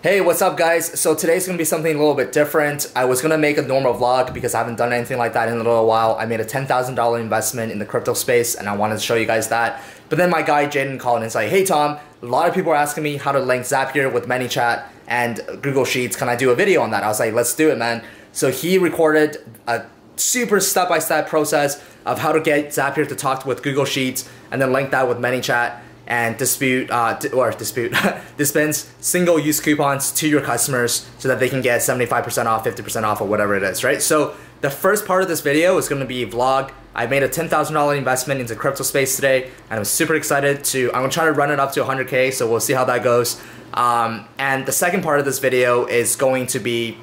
Hey, what's up guys? So today's gonna be something a little bit different. I was gonna make a normal vlog because I haven't done anything like that in a little while. I made a $10,000 investment in the crypto space and I wanted to show you guys that. But then my guy Jaden called and it's like, hey Tom, a lot of people are asking me how to link Zapier with ManyChat and Google Sheets. Can I do a video on that? I was like, let's do it, man. So he recorded a super step-by-step process of how to get Zapier to talk with Google Sheets and then link that with ManyChat and dispense single-use coupons to your customers so that they can get 75% off, 50% off, or whatever it is, right? So the first part of this video is going to be a vlog. I made a $10,000 investment into crypto space today, and I'm super excited I'm going to try to run it up to 100K, so we'll see how that goes. And the second part of this video is going to be,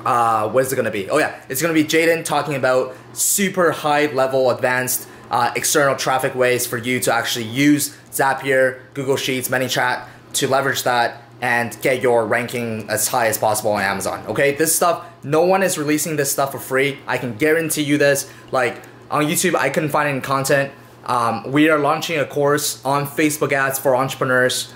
what is it going to be? Oh yeah, it's going to be Jaden talking about super high-level advanced external traffic ways for you to actually use Zapier, Google Sheets, ManyChat to leverage that and get your ranking as high as possible on Amazon. Okay, this stuff, no one is releasing this stuff for free. I can guarantee you this. Like on YouTube, I couldn't find any content. We are launching a course on Facebook ads for entrepreneurs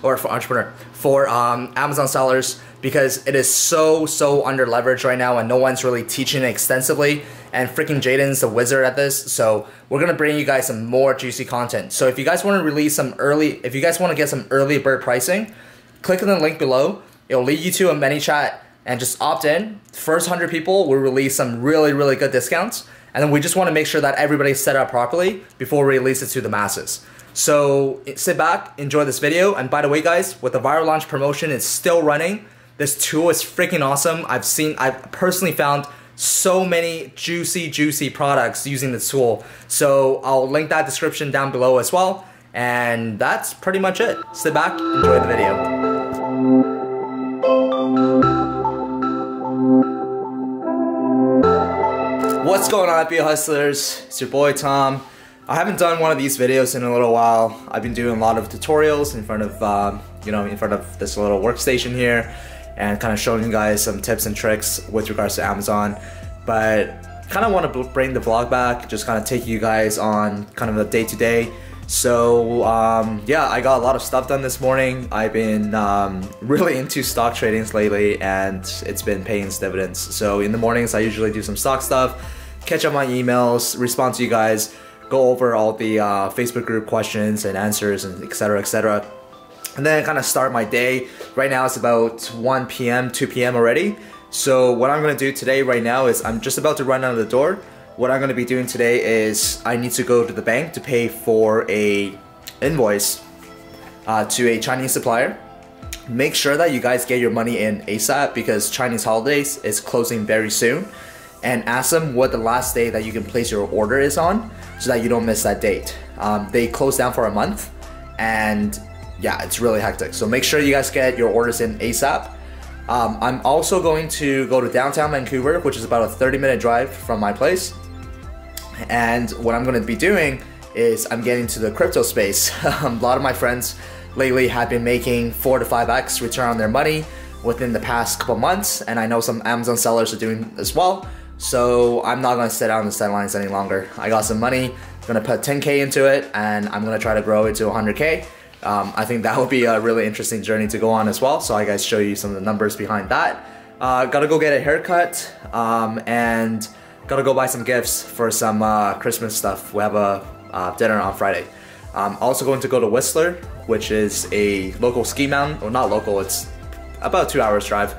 for Amazon sellers because it is so under leveraged right now and no one's really teaching it extensively. And freaking Jaden's the wizard at this, so we're gonna bring you guys some more juicy content. So if you guys want to get some early bird pricing, click on the link below. It'll lead you to a ManyChat and just opt in. First 100 people will release some really good discounts, and then we just want to make sure that everybody's set up properly before we release it to the masses. So sit back, enjoy this video, and by the way guys, with the viral launch promotion, it's still running. This tool is freaking awesome. I've personally found so many juicy products using this tool. So I'll link that description down below as well. And that's pretty much it. Sit back, enjoy the video. What's going on, FBA hustlers? It's your boy Tom. I haven't done one of these videos in a little while. I've been doing a lot of tutorials in front of this little workstation here, and kind of showing you guys some tips and tricks with regards to Amazon. But kind of want to bring the vlog back, just kind of take you guys on kind of a day-to-day. So yeah, I got a lot of stuff done this morning. I've been really into stock tradings lately and it's been paying its dividends. So in the mornings I usually do some stock stuff, catch up my emails, respond to you guys, go over all the Facebook group questions and answers, and etc. And then kind of start my day. Right now it's about 1 p.m., 2 p.m. already. So what I'm gonna do today right now is I'm just about to run out of the door. What I'm gonna be doing today is I need to go to the bank to pay for a invoice to a Chinese supplier. Make sure that you guys get your money in ASAP because Chinese holidays is closing very soon. And ask them what the last day that you can place your order is on so that you don't miss that date. They close down for a month and yeah, it's really hectic. So make sure you guys get your orders in ASAP. I'm also going to go to downtown Vancouver, which is about a 30-minute drive from my place. And what I'm going to be doing is I'm getting to the crypto space. A lot of my friends lately have been making 4 to 5x return on their money within the past couple months, and I know some Amazon sellers are doing as well. So I'm not going to sit on the sidelines any longer. I got some money, I'm going to put 10K into it, and I'm going to try to grow it to 100K. I think that will be a really interesting journey to go on as well. So I guys show you some of the numbers behind that. Gotta go get a haircut and gotta go buy some gifts for some Christmas stuff. We have a dinner on Friday. I'm also going to go to Whistler, which is a local ski mountain. Well, not local, it's about 2 hours drive.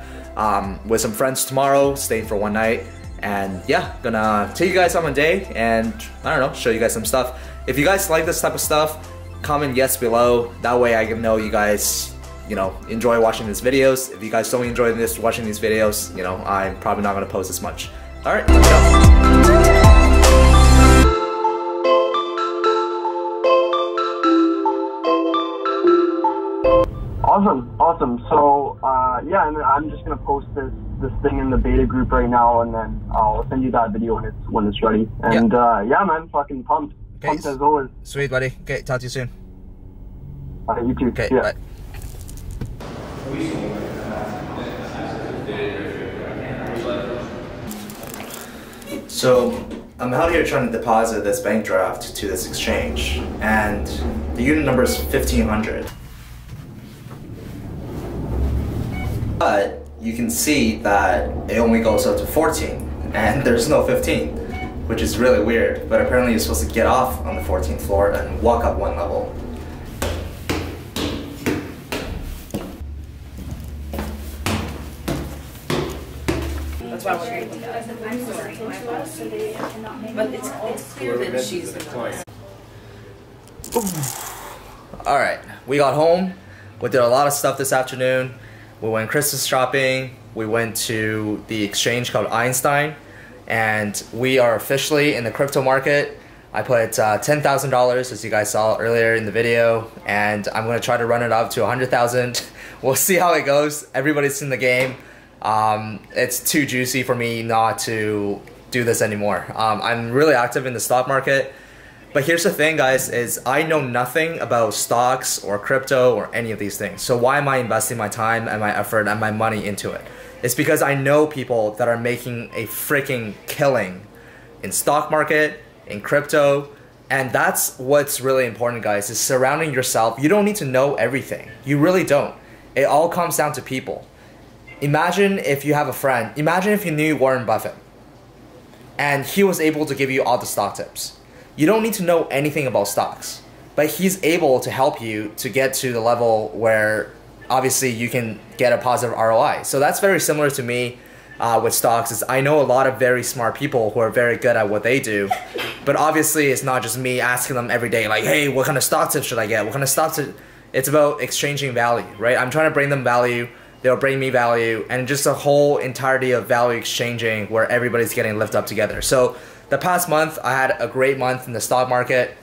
With some friends tomorrow, staying for one night. And yeah, gonna take you guys on my day and I don't know, show you guys some stuff. If you guys like this type of stuff, comment yes below. That way I can know you guys, enjoy watching these videos. If you guys don't enjoy watching these videos, I'm probably not gonna post as much. All right, let's go. Awesome. So yeah, I'm just gonna post this thing in the beta group right now, and then I'll send you that video when it's ready. And yeah, man, fucking pumped. Okay, pumped as always. Sweet, buddy. Okay, talk to you soon. You too. Okay, yeah. bye. So I'm out here trying to deposit this bank draft to this exchange, and the unit number is 1500. But you can see that it only goes up to 14 and there's no 15, which is really weird. But apparently you're supposed to get off on the 14th floor and walk up one level. That's why we're going to do that. I'm sorry, my fault. But it's clear that she's the one. Alright, we got home. We did a lot of stuff this afternoon. We went Christmas shopping. We went to the exchange called Einstein. And we are officially in the crypto market. I put $10,000, as you guys saw earlier in the video. And I'm going to try to run it up to 100,000. We'll see how it goes. Everybody's in the game. It's too juicy for me not to do this anymore. I'm really active in the stock market. But here's the thing, guys, is I know nothing about stocks or crypto or any of these things. So why am I investing my time and my effort and my money into it? It's because I know people that are making a freaking killing in stock market, in crypto, and that's what's really important, guys, is surrounding yourself. You don't need to know everything. You really don't. It all comes down to people. Imagine if you have a friend. Imagine if you knew Warren Buffett and he was able to give you all the stock tips. You don't need to know anything about stocks, but he's able to help you to get to the level where obviously you can get a positive ROI. So that's very similar to me with stocks. Is I know a lot of very smart people who are very good at what they do, but obviously it's not just me asking them every day like, hey, what kind of stock tips should I get? What kind of stock tips? It's about exchanging value, right? I'm trying to bring them value. They'll bring me value, and just a whole entirety of value exchanging where everybody's getting lifted up together. So the past month, I had a great month in the stock market,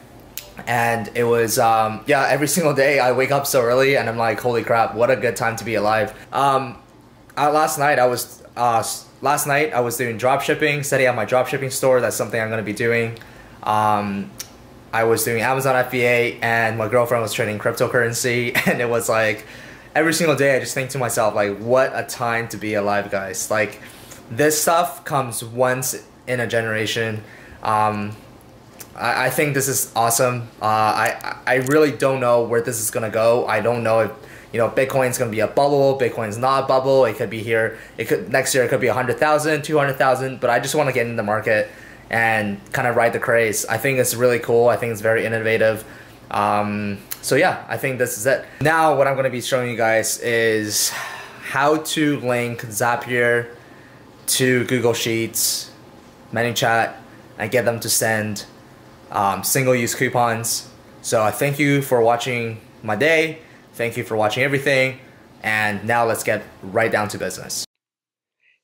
and it was, yeah, every single day I wake up so early and I'm like, holy crap, what a good time to be alive. Last night I was doing drop shipping, setting up my drop shipping store. That's something I'm going to be doing. I was doing Amazon FBA, and my girlfriend was trading cryptocurrency, and it was like, every single day I just think to myself, like, what a time to be alive, guys. Like, this stuff comes once in a generation. I think this is awesome. I really don't know where this is gonna go. I don't know if, you know, Bitcoin's gonna be a bubble, Bitcoin's not a bubble. It could be here, next year it could be 100,000, 200,000, but I just want to get in the market and kind of ride the craze. I think it's really cool. I think it's very innovative. So yeah, I think this is it. Now what I'm going to be showing you guys is how to link Zapier to Google Sheets, ManyChat, and get them to send single-use coupons. So I thank you for watching my day. Thank you for watching everything. And now let's get right down to business.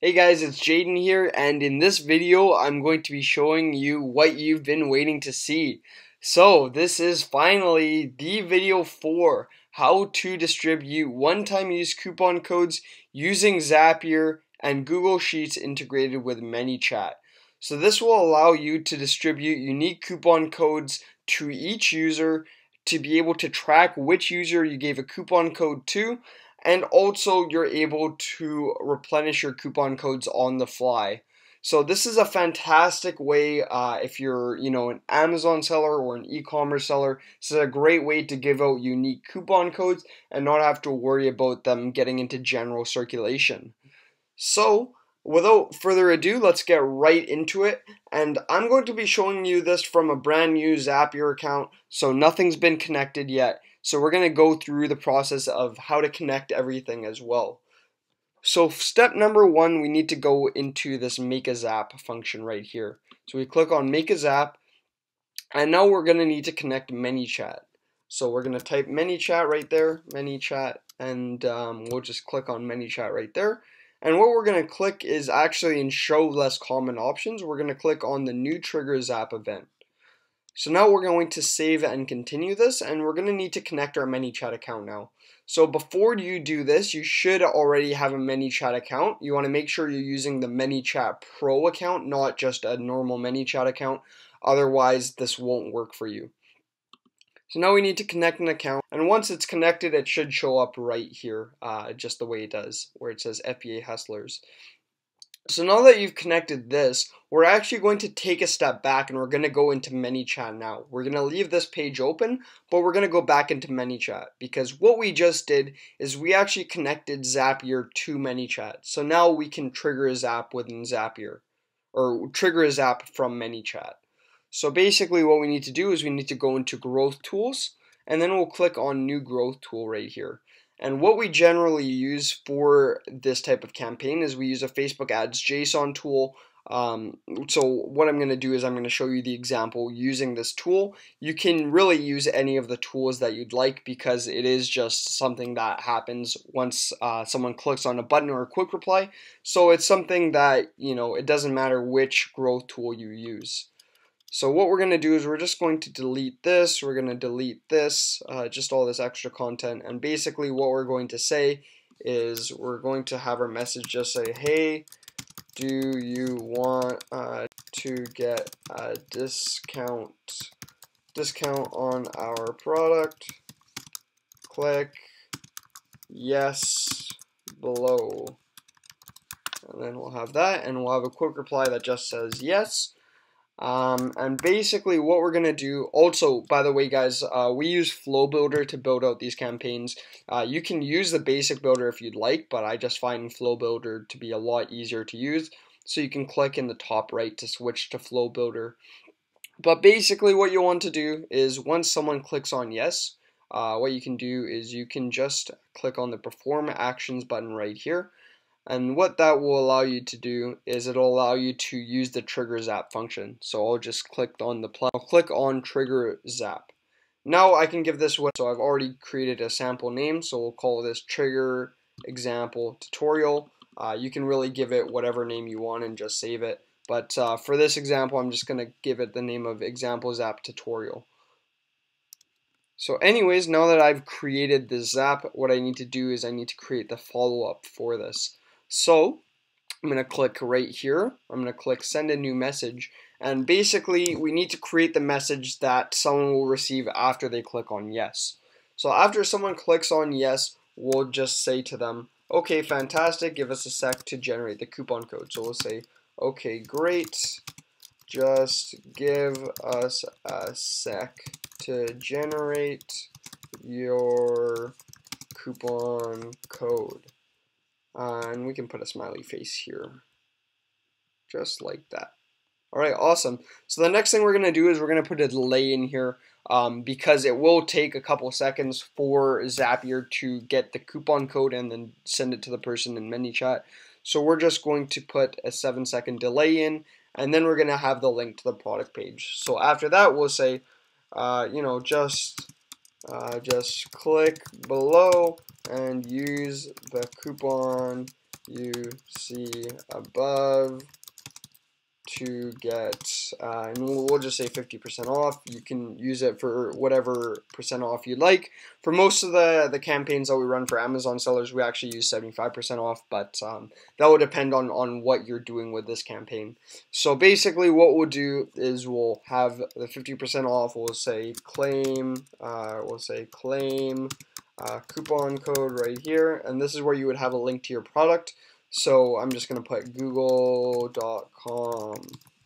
Hey guys, it's Jaden here, and in this video I'm going to be showing you what you've been waiting to see. So this is finally the video for how to distribute one-time use coupon codes using Zapier and Google Sheets integrated with ManyChat. So this will allow you to distribute unique coupon codes to each user, to be able to track which user you gave a coupon code to, and also you're able to replenish your coupon codes on the fly. So this is a fantastic way if you're, an Amazon seller or an e-commerce seller. This is a great way to give out unique coupon codes and not have to worry about them getting into general circulation. So without further ado, let's get right into it. And I'm going to be showing you this from a brand new Zapier account, so nothing's been connected yet. So we're going to go through the process of how to connect everything as well. So step number one, we need to go into this Make a Zap function right here. So we click on Make a Zap, and now we're going to need to connect ManyChat. So we're going to type ManyChat right there, ManyChat, and we'll just click on ManyChat right there. And what we're going to click is actually in Show Less Common Options. We're going to click on the New Trigger Zap event. So now we're going to save and continue this, and we're going to need to connect our ManyChat account now. So before you do this, you should already have a ManyChat account. You want to make sure you're using the ManyChat Pro account, not just a normal ManyChat account. Otherwise, this won't work for you. So now we need to connect an account, and once it's connected, it should show up right here, just the way it does, where it says FBA Hustlers. So now that you've connected this, we're actually going to take a step back and we're going to go into ManyChat now. We're going to leave this page open, but we're going to go back into ManyChat because what we just did is we actually connected Zapier to ManyChat. So now we can trigger a Zap within Zapier, or trigger a Zap from ManyChat. So basically what we need to do is we need to go into Growth Tools, and then we'll click on New Growth Tool right here. And what we generally use for this type of campaign is we use a Facebook Ads JSON tool. So what I'm going to do is I'm going to show you the example using this tool. You can really use any of the tools that you'd like because it is just something that happens once someone clicks on a button or a quick reply. So it's something that, you know, it doesn't matter which growth tool you use. So what we're going to do is we're just going to delete this, we're going to delete this, just all this extra content, and basically what we're going to say is we're going to have our message just say, hey, do you want to get a discount on our product? Click yes below. And then we'll have that, and we'll have a quick reply that just says yes. And basically what we're going to do, also, by the way, guys, we use Flow Builder to build out these campaigns. You can use the basic builder if you'd like, but I just find Flow Builder to be a lot easier to use. So you can click in the top right to switch to Flow Builder. But basically what you want to do is once someone clicks on yes, what you can do is you can just click on the Perform Actions button right here. And what that will allow you to do is it'll allow you to use the trigger zap function. So I'll just click on I'll click on trigger zap. Now I can give this what, so I've already created a sample name, so we'll call this trigger example tutorial. You can really give it whatever name you want and just save it. But for this example, I'm just going to give it the name of example zap tutorial. So anyways, now that I've created the zap, what I need to do is I need to create the follow-up for this. So I'm going to click right here. I'm going to click send a new message. And basically, we need to create the message that someone will receive after they click on yes. So after someone clicks on yes, we'll just say to them, okay, fantastic, give us a sec to generate the coupon code. So we'll say, okay, great, just give us a sec to generate your coupon code. And we can put a smiley face here, just like that. Alright, awesome. So the next thing we're going to do is we're going to put a delay in here because it will take a couple seconds for Zapier to get the coupon code and then send it to the person in ManyChat. So we're just going to put a 7-second delay in, and then we're going to have the link to the product page. So after that, we'll say, you know, just click below and use the coupon you see above to get, and we'll just say 50% off. You can use it for whatever percent off you'd like. For most of the campaigns that we run for Amazon sellers, we actually use 75% off, but that will depend on what you're doing with this campaign. So basically what we'll do is we'll have the 50% off, we'll say claim coupon code right here, and this is where you would have a link to your product. So I'm just going to put google.com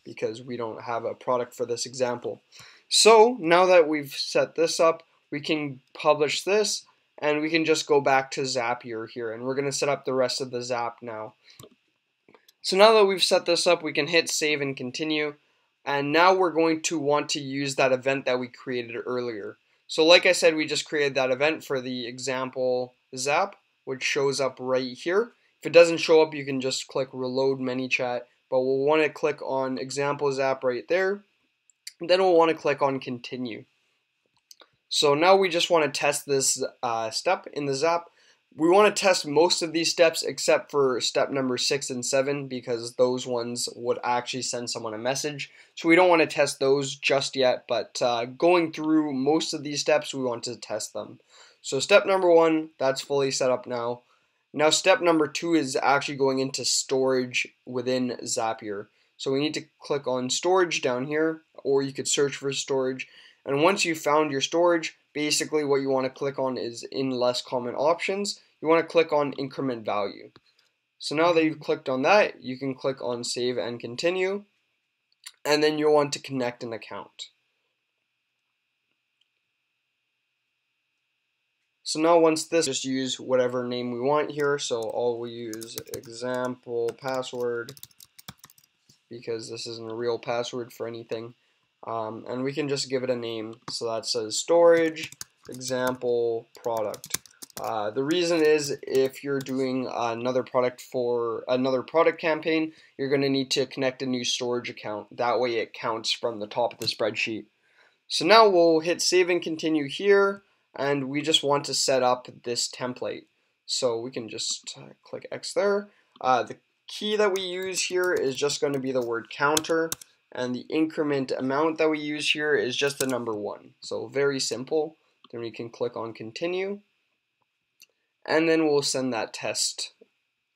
because we don't have a product for this example. So now that we've set this up, we can publish this and we can just go back to Zapier here, and we're going to set up the rest of the Zap now. So now that we've set this up, we can hit save and continue, and now we're going to want to use that event that we created earlier. So like I said, we just created that event for the example Zap, which shows up right here. If it doesn't show up, you can just click reload ManyChat, but we'll want to click on example Zap right there. Then we'll want to click on continue. So now we just want to test this step in the Zap. We want to test most of these steps except for step number 6 and 7 because those ones would actually send someone a message. So we don't want to test those just yet, but going through most of these steps, we want to test them. So step number 1, that's fully set up now. Now step number 2 is actually going into storage within Zapier. So we need to click on storage down here, or you could search for storage. And once you've found your storage, basically what you want to click on is in less common options. You want to click on increment value. So now that you've clicked on that, you can click on Save and Continue, and then you'll want to connect an account. So now once this, just use whatever name we want here. So I'll use example password because this isn't a real password for anything. And we can just give it a name. So that says storage example product. The reason is if you're doing another product for another product campaign, you're going to need to connect a new storage account. That way it counts from the top of the spreadsheet. So now we'll hit save and continue here, and we just want to set up this template. So we can just click X there. The key that we use here is just going to be the word counter, and the increment amount that we use here is just the number 1. So very simple. Then we can click on continue, and then we'll send that test,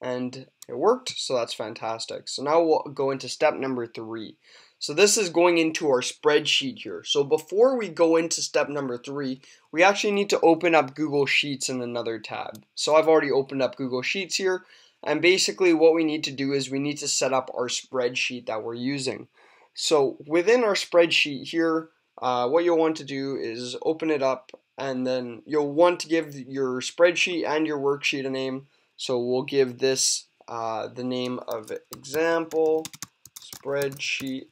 and it worked, so that's fantastic. So now we'll go into step number 3. So this is going into our spreadsheet here. So before we go into step number 3, we actually need to open up Google Sheets in another tab. So I've already opened up Google Sheets here, and basically what we need to do is we need to set up our spreadsheet that we're using. So within our spreadsheet here, what you'll want to do is open it up, and then you'll want to give your spreadsheet and your worksheet a name. So we'll give this the name of example spreadsheet,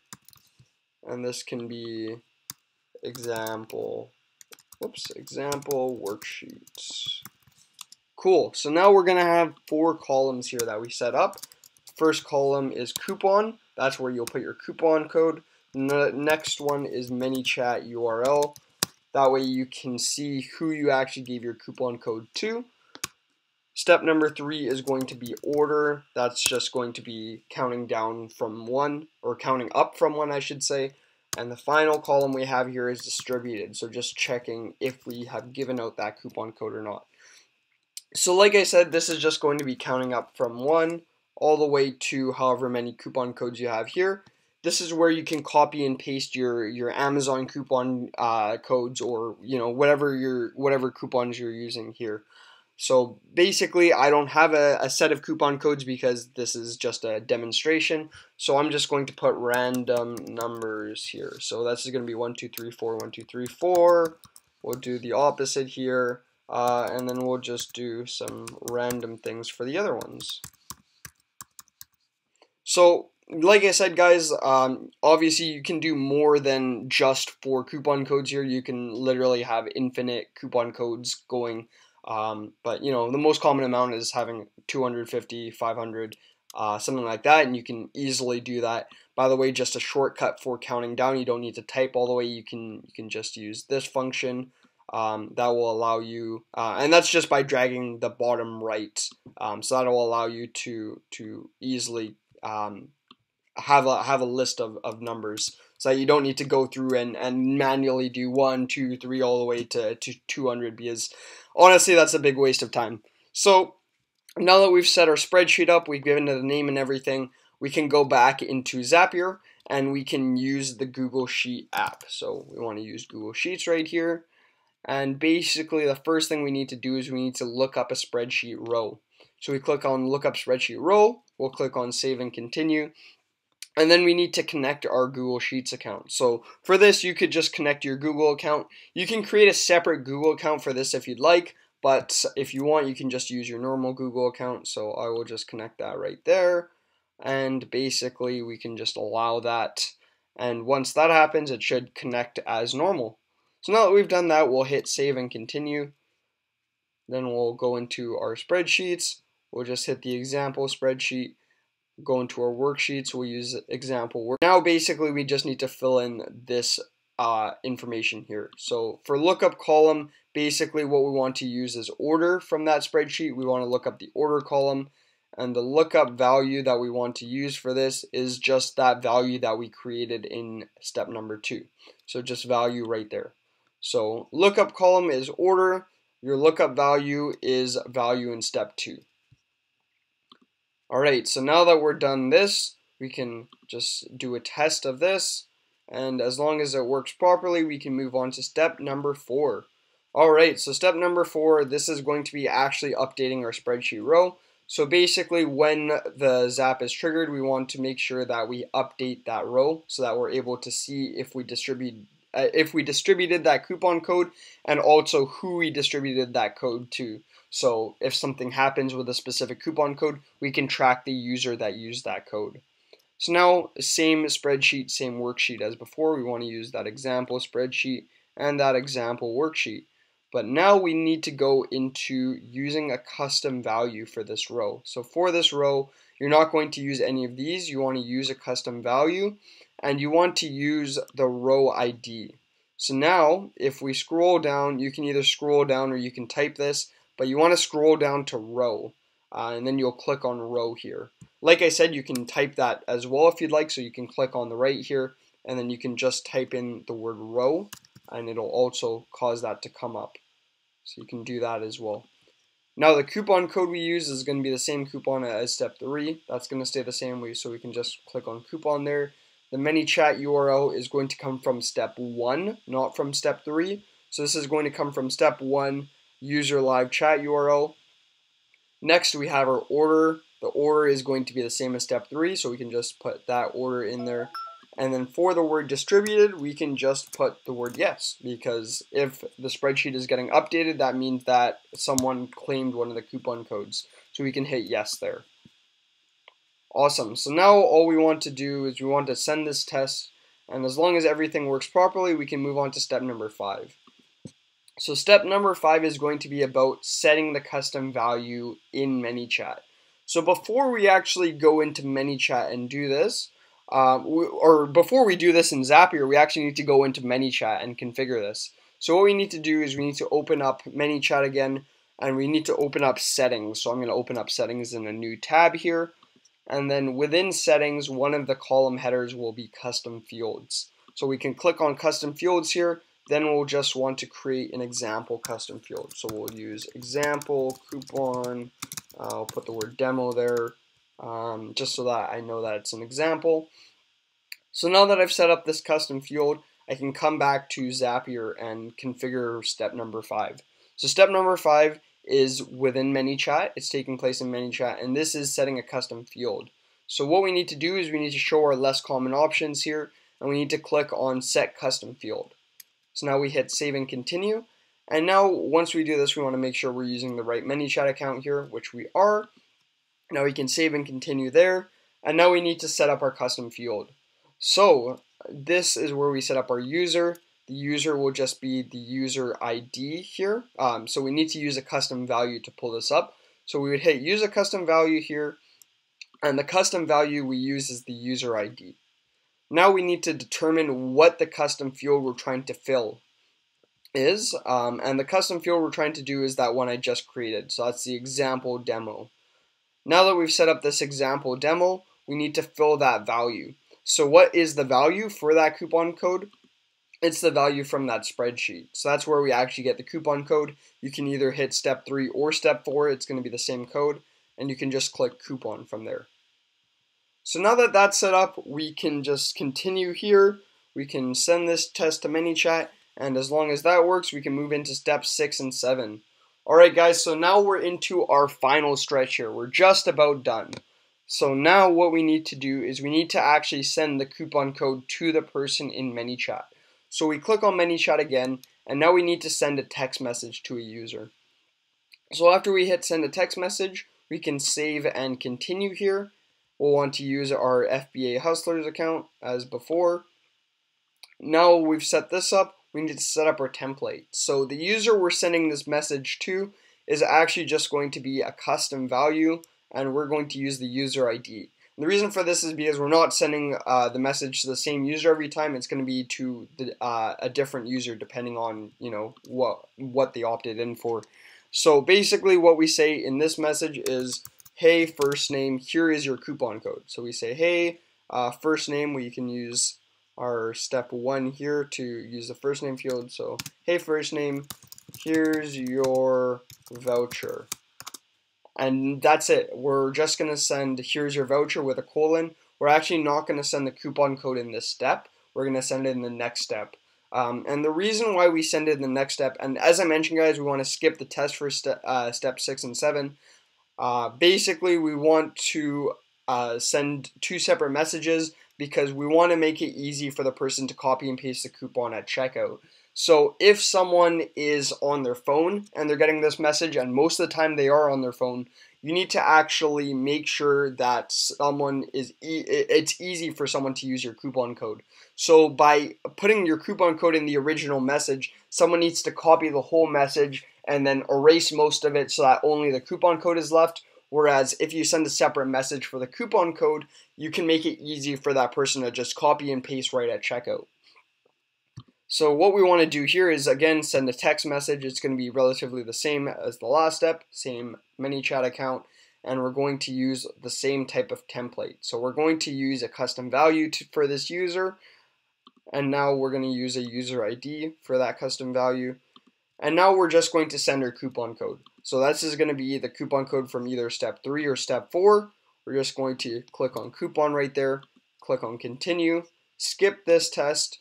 and this can be example worksheets. Cool. So now we're going to have 4 columns here that we set up. First column is coupon. That's where you'll put your coupon code. The next one is ManyChat URL. That way you can see who you actually gave your coupon code to. Step number 3 is going to be order. That's just going to be counting down from 1, or counting up from 1, I should say. And the final column we have here is distributed. So just checking if we have given out that coupon code or not. So like I said, this is just going to be counting up from 1 all the way to however many coupon codes you have here. This is where you can copy and paste your Amazon coupon codes, or whatever coupons you're using here. So basically, I don't have a set of coupon codes because this is just a demonstration. So I'm just going to put random numbers here. So that's going to be 1, 2, 3, 4, 1, 2, 3, 4. We'll do the opposite here, and then we'll just do some random things for the other ones. So like I said, guys, obviously you can do more than just 4 coupon codes here. You can literally have infinite coupon codes going. But the most common amount is having 250, 500, something like that, and you can easily do that. By the way, just a shortcut for counting down. You don't need to type all the way. You can just use this function. That will allow you, and that's just by dragging the bottom right. So that will allow you to easily have a list of numbers, so that you don't need to go through and manually do 1, 2, 3 all the way to 200, because honestly that's a big waste of time. So now that we've set our spreadsheet up, we've given it a name and everything, we can go back into Zapier and we can use the Google Sheet app. So we want to use Google Sheets right here, and basically the first thing we need to do is we need to look up a spreadsheet row. So we click on look up spreadsheet row, we'll click on save and continue, and then we need to connect our Google Sheets account. So for this, you could just connect your Google account. You can create a separate Google account for this if you'd like, but if you want, you can just use your normal Google account. So I will just connect that right there, and basically we can just allow that. And once that happens, it should connect as normal. So now that we've done that, we'll hit save and continue. Then we'll go into our spreadsheets. We'll just hit the example spreadsheet. Go into our worksheets, we'll use example work. Now basically we just need to fill in this information here. So for lookup column, basically what we want to use is order from that spreadsheet. We want to look up the order column, and the lookup value that we want to use for this is just that value that we created in step number 2. So just value right there. So lookup column is order, your lookup value is value in step 2. Alright, so now that we're done this, we can just do a test of this, and as long as it works properly, we can move on to step number 4. Alright, so step number 4, this is going to be actually updating our spreadsheet row. So basically, when the zap is triggered, we want to make sure that we update that row so that we're able to see if we distributed that coupon code, and also who we distributed that code to. So if something happens with a specific coupon code, we can track the user that used that code. So now, same spreadsheet, same worksheet as before. We want to use that example spreadsheet and that example worksheet. But now we need to go into using a custom value for this row. So for this row, you're not going to use any of these. You want to use a custom value, and you want to use the row ID. So now, if we scroll down, you can either scroll down or you can type this, but you want to scroll down to row, and then you'll click on row here. Like I said, you can type that as well if you'd like, so you can click on the right here, and then you can just type in the word row, and it'll also cause that to come up. So you can do that as well. Now the coupon code we use is going to be the same coupon as step 3. That's going to stay the same way, so we can just click on coupon there. The ManyChat URL is going to come from step 1, not from step 3. So this is going to come from step 1, user live chat URL. Next we have our order. The order is going to be the same as step 3, so we can just put that order in there. And then for the word distributed, we can just put the word yes, because if the spreadsheet is getting updated, that means that someone claimed one of the coupon codes. So we can hit yes there. Awesome. So now all we want to do is we want to send this test, and as long as everything works properly, we can move on to step number 5. So step number 5 is going to be about setting the custom value in ManyChat. So before we actually go into ManyChat and do this, before we do this in Zapier, we actually need to go into ManyChat and configure this. So what we need to do is we need to open up ManyChat again, and we need to open up settings. So I'm going to open up settings in a new tab here, and then within settings, one of the column headers will be custom fields. So we can click on custom fields here, then we'll just want to create an example custom field. So we'll use example coupon, I'll put the word demo there, just so that I know that it's an example. So now that I've set up this custom field, I can come back to Zapier and configure step number 5. So step number 5 is within ManyChat. It's taking place in ManyChat, and this is setting a custom field. So what we need to do is we need to show our less common options here, and we need to click on set custom field. So now we hit save and continue. And now once we do this, we want to make sure we're using the right ManyChat account here, which we are. Now we can save and continue there. And now we need to set up our custom field. So this is where we set up our user. The user will just be the user ID here. So we need to use a custom value to pull this up. So we would hit use a custom value here. And the custom value we use is the user ID. Now we need to determine what the custom field we're trying to fill is. And the custom field we're trying to do is that one I just created. So that's the example demo. Now that we've set up this example demo, we need to fill that value. So what is the value for that coupon code? It's the value from that spreadsheet. So that's where we actually get the coupon code. You can either hit step 3 or step 4. It's going to be the same code. And you can just click coupon from there. So now that that's set up, we can just continue here. We can send this test to ManyChat. And as long as that works, we can move into steps 6 and 7. Alright guys, so now we're into our final stretch here. We're just about done. So now what we need to do is we need to actually send the coupon code to the person in ManyChat. So we click on ManyChat again, and now we need to send a text message to a user. So after we hit send a text message, we can save and continue here. We'll want to use our FBA Hustlers account as before. Now we've set this up, we need to set up our template. So the user we're sending this message to is actually just going to be a custom value, and we're going to use the user ID. And the reason for this is because we're not sending the message to the same user every time. It's going to be to a different user depending on what they opted in for. So basically what we say in this message is, hey, first name, here is your coupon code. So we say, hey, first name, we can use our step 1 here to use the first name field. So, hey, first name, here's your voucher. And that's it. We're just going to send here's your voucher with a colon. We're actually not going to send the coupon code in this step. We're going to send it in the next step. And the reason why we send it in the next step, and as I mentioned, guys, we want to skip the test for step 6 and 7. Basically, we want to send 2 separate messages because we want to make it easy for the person to copy and paste the coupon at checkout. So if someone is on their phone and they're getting this message, and most of the time they are on their phone, you need to actually make sure that it's easy for someone to use your coupon code. So by putting your coupon code in the original message, someone needs to copy the whole message and then erase most of it so that only the coupon code is left. Whereas if you send a separate message for the coupon code, you can make it easy for that person to just copy and paste right at checkout. So what we want to do here is, again, send a text message. It's going to be relatively the same as the last step, same ManyChat account, and we're going to use the same type of template. So we're going to use a custom value for this user, and now we're going to use a user ID for that custom value. And now we're just going to send our coupon code. So this is going to be the coupon code from either step 3 or step 4. We're just going to click on coupon right there, click on continue, skip this test,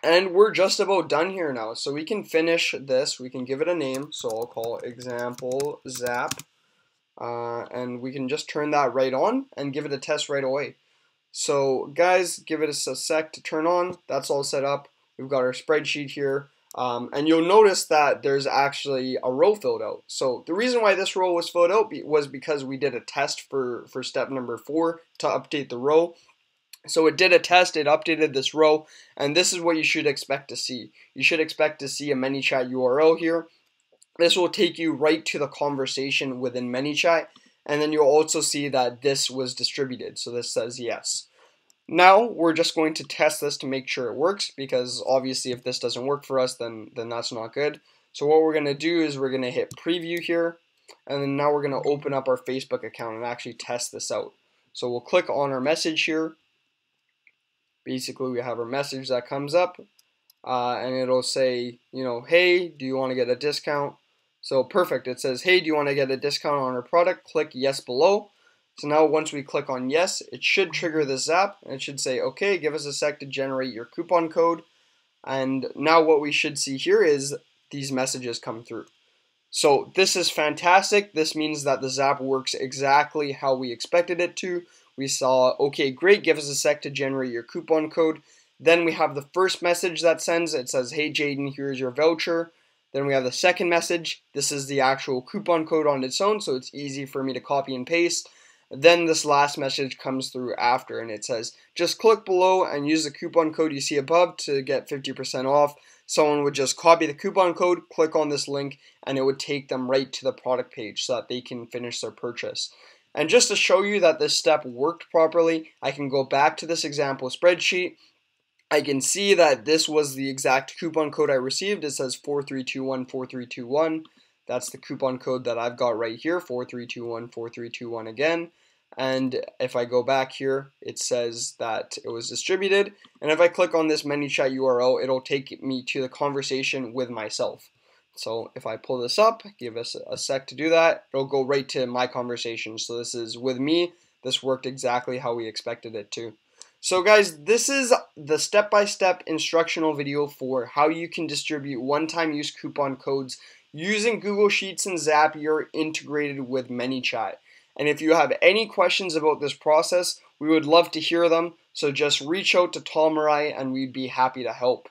and we're just about done here now. So we can finish this, we can give it a name. So I'll call example Zap, and we can just turn that right on and give it a test right away. So guys, give it a sec to turn on. That's all set up. We've got our spreadsheet here. And you'll notice that there's actually a row filled out. So the reason why this row was filled out was because we did a test for step number 4 to update the row. So it did a test, it updated this row, and this is what you should expect to see. You should expect to see a ManyChat URL here. This will take you right to the conversation within ManyChat, and then you'll also see that this was distributed. So this says yes. Now we're just going to test this to make sure it works, because obviously if this doesn't work for us, then that's not good. So what we're going to do is we're going to hit preview here, and then now we're going to open up our Facebook account and actually test this out. So we'll click on our message here. Basically we have our message that comes up, and it'll say, you know, hey, do you want to get a discount? So perfect, it says, hey, do you want to get a discount on our product? Click yes below. So now once we click on yes, it should trigger this app, and it should say, okay, give us a sec to generate your coupon code. And now what we should see here is these messages come through. So this is fantastic. This means that the Zap works exactly how we expected it to. We saw, okay, great, give us a sec to generate your coupon code. Then we have the first message that sends. It says, hey, Jaden, here's your voucher. Then we have the second message. This is the actual coupon code on its own, so it's easy for me to copy and paste. Then this last message comes through after, and it says, just click below and use the coupon code you see above to get 50% off. Someone would just copy the coupon code, click on this link, and it would take them right to the product page so that they can finish their purchase. And just to show you that this step worked properly, I can go back to this example spreadsheet. I can see that this was the exact coupon code I received. It says 4321 4321. That's the coupon code that I've got right here, 4321 4321 again. And if I go back here, it says that it was distributed. And if I click on this ManyChat URL, it'll take me to the conversation with myself. So if I pull this up, give us a sec to do that, it'll go right to my conversation. So this is with me. This worked exactly how we expected it to. So guys, this is the step-by-step instructional video for how you can distribute one-time use coupon codes using Google Sheets and Zapier integrated with ManyChat. And if you have any questions about this process, we would love to hear them. So just reach out to Tom or I, and we'd be happy to help.